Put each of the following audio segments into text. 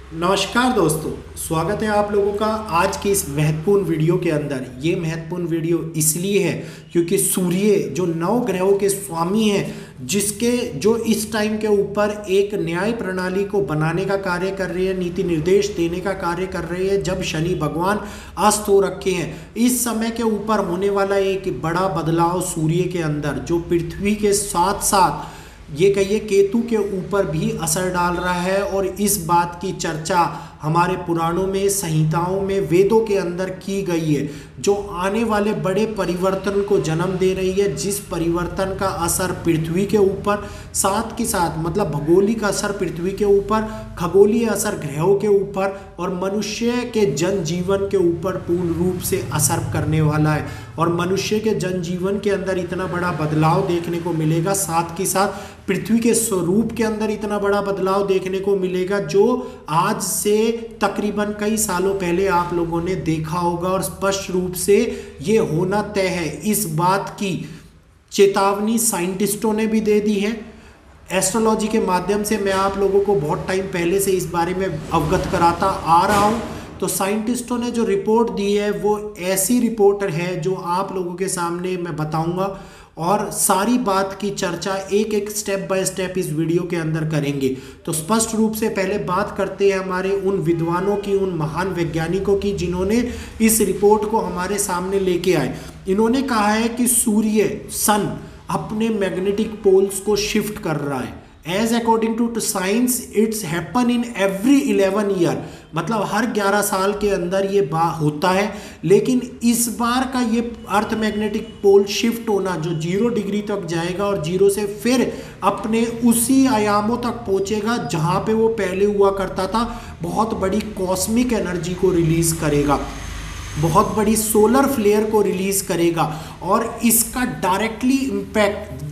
नमस्कार दोस्तों, स्वागत है आप लोगों का आज की इस महत्वपूर्ण वीडियो के अंदर। ये महत्वपूर्ण वीडियो इसलिए है क्योंकि सूर्य जो 9 ग्रहों के स्वामी हैं, जिसके जो इस टाइम के ऊपर एक न्याय प्रणाली को बनाने का कार्य कर रही है, नीति निर्देश देने का कार्य कर रही है। जब शनि भगवान अस्त हो रखे हैं, इस समय के ऊपर होने वाला एक बड़ा बदलाव सूर्य के अंदर जो पृथ्वी के साथ साथ ये कहिए केतु के ऊपर भी असर डाल रहा है। और इस बात की चर्चा हमारे पुराणों में, संहिताओं में, वेदों के अंदर की गई है, जो आने वाले बड़े परिवर्तन को जन्म दे रही है। जिस परिवर्तन का असर पृथ्वी के ऊपर, साथ के साथ मतलब भौगोलिक असर पृथ्वी के ऊपर, खगोलीय असर ग्रहों के ऊपर और मनुष्य के जनजीवन के ऊपर पूर्ण रूप से असर करने वाला है। और मनुष्य के जनजीवन के अंदर इतना बड़ा बदलाव देखने को मिलेगा, साथ के साथ पृथ्वी के स्वरूप के अंदर इतना बड़ा बदलाव देखने को मिलेगा, जो आज से तकरीबन कई सालों पहले आप लोगों ने देखा होगा। और स्पष्ट रूप से ये होना तय है। इस बात की चेतावनी साइंटिस्टों ने भी दे दी है। एस्ट्रोलॉजी के माध्यम से मैं आप लोगों को बहुत टाइम पहले से इस बारे में अवगत कराता आ रहा हूं। तो साइंटिस्टों ने जो रिपोर्ट दी है वो ऐसी रिपोर्ट है जो आप लोगों के सामने मैं बताऊंगा, और सारी बात की चर्चा एक एक स्टेप बाय स्टेप इस वीडियो के अंदर करेंगे। तो स्पष्ट रूप से पहले बात करते हैं हमारे उन विद्वानों की, उन महान वैज्ञानिकों की जिन्होंने इस रिपोर्ट को हमारे सामने लेके आए। इन्होंने कहा है कि सूर्य सन अपने मैग्नेटिक पोल्स को शिफ्ट कर रहा है। As according to science it's happen in every 11 year, मतलब हर 11 साल के अंदर ये होता है। लेकिन इस बार का ये अर्थ मैग्नेटिक पोल शिफ्ट होना जो 0 डिग्री तक जाएगा और 0 से फिर अपने उसी आयामों तक पहुंचेगा जहां पे वो पहले हुआ करता था, बहुत बड़ी कॉस्मिक एनर्जी को रिलीज करेगा, बहुत बड़ी सोलर फ्लेयर को रिलीज करेगा। और इसका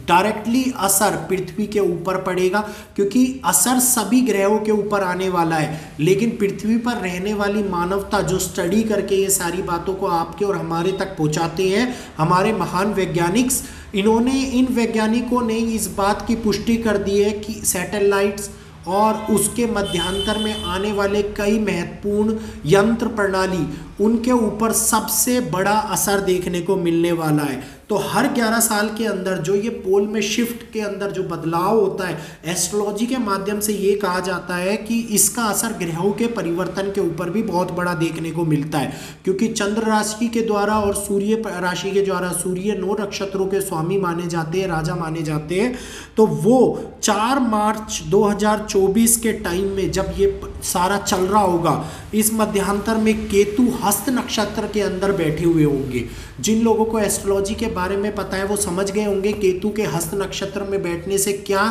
डायरेक्टली असर पृथ्वी के ऊपर पड़ेगा, क्योंकि असर सभी ग्रहों के ऊपर आने वाला है। लेकिन पृथ्वी पर रहने वाली मानवता जो स्टडी करके ये सारी बातों को आपके और हमारे तक पहुंचाते हैं, हमारे महान वैज्ञानिक, इन वैज्ञानिकों ने इस बात की पुष्टि कर दी है कि सैटेलाइट्स और उसके मध्यांतर में आने वाले कई महत्वपूर्ण यंत्र प्रणाली, उनके ऊपर सबसे बड़ा असर देखने को मिलने वाला है। तो हर 11 साल के अंदर जो ये पोल में शिफ्ट के अंदर जो बदलाव होता है, एस्ट्रोलॉजी के माध्यम से ये कहा जाता है कि इसका असर ग्रहों के परिवर्तन के ऊपर भी बहुत बड़ा देखने को मिलता है। क्योंकि चंद्र राशि के द्वारा और सूर्य राशि के द्वारा, सूर्य 9 नक्षत्रों के स्वामी माने जाते हैं, राजा माने जाते हैं। तो वो 4 मार्च 2024 के टाइम में जब ये सारा चल रहा होगा, इस मध्यांतर में केतु हस्त नक्षत्र के अंदर बैठे हुए होंगे। जिन लोगों को एस्ट्रोलॉजी के बारे में पता है वो समझ गए होंगे केतु के हस्त नक्षत्र में बैठने से क्या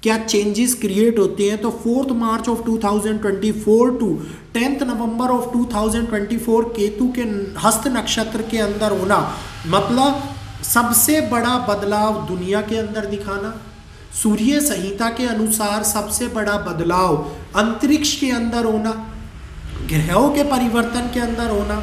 क्या चेंजेस क्रिएट होते हैं। तो 4 March of 2024 to 10 November of 2024 Ketu के हस्त नक्षत्र के अंदर होना मतलब सबसे बड़ा बदलाव दुनिया के अंदर दिखाना। सूर्य संहिता के अनुसार सबसे बड़ा बदलाव अंतरिक्ष के अंदर होना, ग्रहों के परिवर्तन के अंदर होना,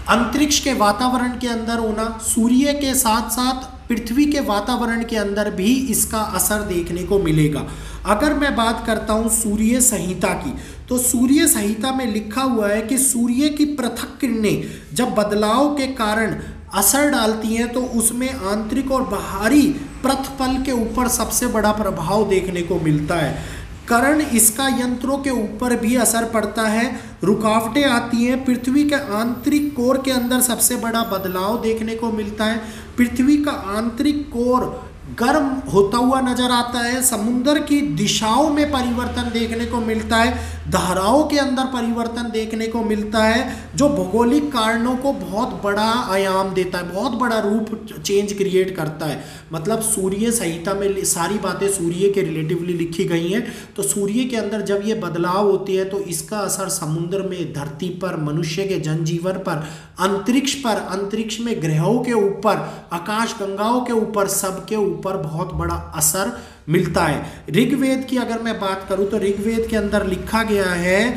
अंतरिक्ष के वातावरण के अंदर होना, सूर्य के साथ साथ पृथ्वी के वातावरण के अंदर भी इसका असर देखने को मिलेगा। अगर मैं बात करता हूं सूर्य संहिता की, तो सूर्य संहिता में लिखा हुआ है कि सूर्य की पृथक किरणें जब बदलाव के कारण असर डालती हैं तो उसमें आंतरिक और बाहरी प्रतिपल के ऊपर सबसे बड़ा प्रभाव देखने को मिलता है। कारण इसका यंत्रों के ऊपर भी असर पड़ता है, रुकावटें आती हैं। पृथ्वी के आंतरिक कोर के अंदर सबसे बड़ा बदलाव देखने को मिलता है। पृथ्वी का आंतरिक कोर गर्म होता हुआ नजर आता है, समुद्र की दिशाओं में परिवर्तन देखने को मिलता है, धाराओं के अंदर परिवर्तन देखने को मिलता है, जो भौगोलिक कारणों को बहुत बड़ा आयाम देता है, बहुत बड़ा रूप चेंज क्रिएट करता है। मतलब सूर्य संहिता में सारी बातें सूर्य के रिलेटिवली लिखी गई हैं। तो सूर्य के अंदर जब ये बदलाव होती है तो इसका असर समुद्र में, धरती पर, मनुष्य के जनजीवन पर, अंतरिक्ष में, ग्रहों के ऊपर, आकाश गंगाओं के ऊपर, सबके ऊपर बहुत बड़ा असर मिलता है। ऋग्वेद की अगर मैं बात करूं तो ऋग्वेद के अंदर लिखा गया है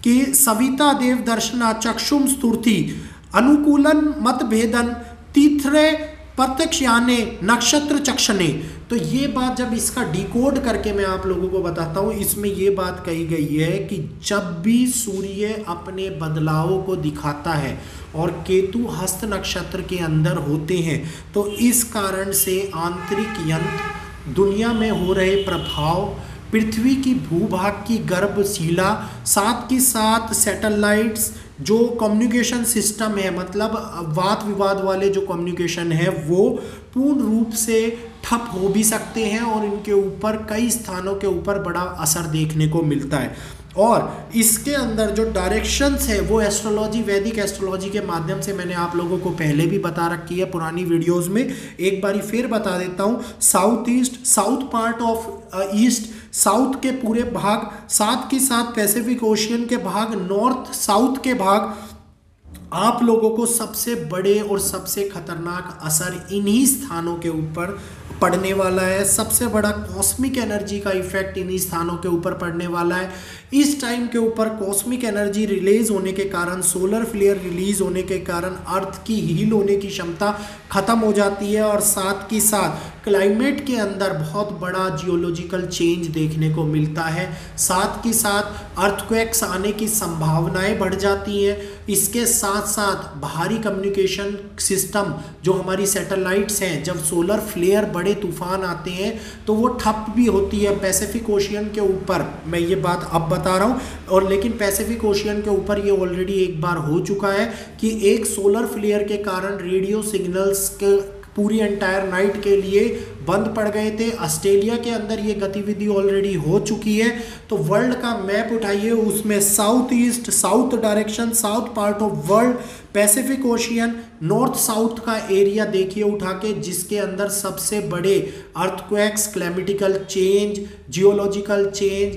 कि सविता देव दर्शना चक्षुम स्तुति अनुकूलन मत भेदन तीर्थरे प्रत्यक्ष याने नक्षत्र चक्षणे। तो ये बात जब इसका डिकोड करके मैं आप लोगों को बताता हूं, इसमें ये बात कही गई है कि जब भी सूर्य अपने बदलावों को दिखाता है और केतु हस्त नक्षत्र के अंदर होते हैं, तो इस कारण से आंतरिक यंत्र, दुनिया में हो रहे प्रभाव, पृथ्वी की भूभाग की गर्भशिला, साथ के साथ सैटेलाइट्स, जो कम्युनिकेशन सिस्टम है, मतलब वाद विवाद वाले जो कम्युनिकेशन है, वो पूर्ण रूप से ठप हो भी सकते हैं और इनके ऊपर कई स्थानों के ऊपर बड़ा असर देखने को मिलता है। और इसके अंदर जो डायरेक्शंस है वो एस्ट्रोलॉजी, वैदिक एस्ट्रोलॉजी के माध्यम से मैंने आप लोगों को पहले भी बता रखी है पुरानी वीडियोस में, एक बारी फिर बता देता हूँ। South east, south part of east, south के पूरे भाग, साथ के साथ पैसिफिक ओशियन के भाग, नॉर्थ साउथ के भाग, आप लोगों को सबसे बड़े और सबसे खतरनाक असर इन्हीं स्थानों के ऊपर पड़ने वाला है। सबसे बड़ा कॉस्मिक एनर्जी का इफेक्ट इन्हीं स्थानों के ऊपर पड़ने वाला है। इस टाइम के ऊपर कॉस्मिक एनर्जी रिलीज होने के कारण, सोलर फ्लेयर रिलीज होने के कारण अर्थ की हील होने की क्षमता खत्म हो जाती है और साथ के साथ क्लाइमेट के अंदर बहुत बड़ा जियोलॉजिकल चेंज देखने को मिलता है। साथ के साथ अर्थक्वेक्स आने की संभावनाएं बढ़ जाती हैं। इसके साथ साथ भारी कम्युनिकेशन सिस्टम, जो हमारी सैटेलाइट्स हैं, जब सोलर फ्लेयर बड़े तूफान आते हैं तो वो ठप भी होती है। पैसिफिक ओशियन के ऊपर मैं ये बात अब बता रहा हूँ, और लेकिन पैसिफिक ओशियन के ऊपर ये ऑलरेडी एक बार हो चुका है कि एक सोलर फ्लेयर के कारण रेडियो सिग्नल्स के पूरी एंटायर नाइट के लिए बंद पड़ गए थे। ऑस्ट्रेलिया के अंदर ये गतिविधि ऑलरेडी हो चुकी है। तो वर्ल्ड का मैप उठाइए, उसमें south east, south direction, south part of world, Pacific ocean, north south का एरिया देखिए उठा के, जिसके अंदर सबसे बड़े earthquakes, climatical change, geological change,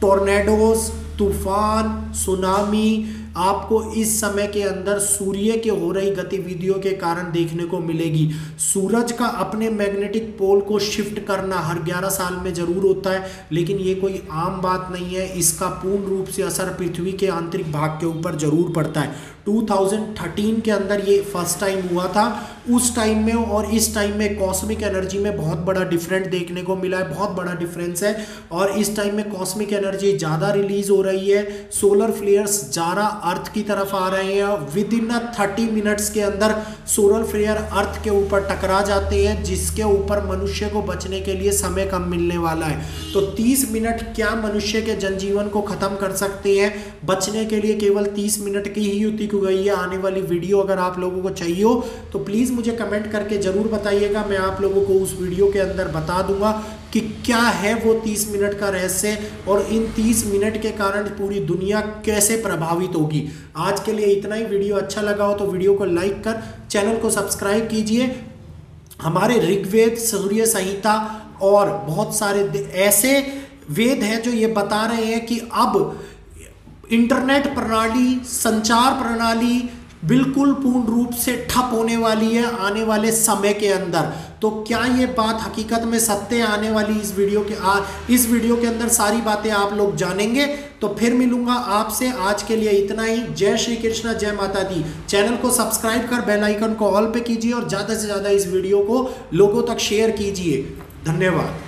tornadoes, तूफान, सुनामी आपको इस समय के अंदर सूर्य के हो रही गतिविधियों के कारण देखने को मिलेगी। सूरज का अपने मैग्नेटिक पोल को शिफ्ट करना हर 11 साल में जरूर होता है, लेकिन ये कोई आम बात नहीं है। इसका पूर्ण रूप से असर पृथ्वी के आंतरिक भाग के ऊपर जरूर पड़ता है। 2013 के अंदर ये फर्स्ट टाइम हुआ था। उस टाइम में और इस टाइम में कॉस्मिक एनर्जी में बहुत बड़ा डिफरेंट देखने को मिला है, बहुत बड़ा डिफरेंस है। और इस टाइम में कॉस्मिक एनर्जी ज़्यादा रिलीज हो रही है, सोलर फ्लेयर्स ज़्यादा अर्थ की तरफ आ रहे हैं। विद इन 30 मिनट्स के अंदर सोलर फ्लेयर अर्थ के ऊपर टकरा जाते हैं, जिसके ऊपर मनुष्य को बचने के लिए समय कम मिलने वाला है। तो 30 मिनट क्या मनुष्य के जनजीवन को खत्म कर सकते हैं? बचने के लिए केवल 30 मिनट की ही युति को गई है। आने वाली वीडियो अगर आप लोगों को चाहिए हो तो प्लीज़ मुझे कमेंट करके ज़रूर बताइएगा। मैं आप लोगों को उस वीडियो के अंदर बता दूंगा कि क्या है वो 30 मिनट का रहस्य और इन 30 मिनट के कारण पूरी दुनिया कैसे प्रभावित होगी। आज के लिए इतना ही। वीडियो अच्छा लगा हो तो वीडियो को लाइक कर चैनल को सब्सक्राइब कीजिए। हमारे ऋग्वेद, सूर्य संहिता और बहुत सारे ऐसे वेद हैं जो ये बता रहे हैं कि अब इंटरनेट प्रणाली, संचार प्रणाली बिल्कुल पूर्ण रूप से ठप होने वाली है आने वाले समय के अंदर। तो क्या ये बात हकीकत में सत्य आने वाली इस वीडियो के अंदर सारी बातें आप लोग जानेंगे। तो फिर मिलूंगा आपसे। आज के लिए इतना ही। जय श्री कृष्ण, जय माता दी। चैनल को सब्सक्राइब कर बेल आइकन को ऑल पे कीजिए और ज़्यादा से ज़्यादा इस वीडियो को लोगों तक शेयर कीजिए। धन्यवाद।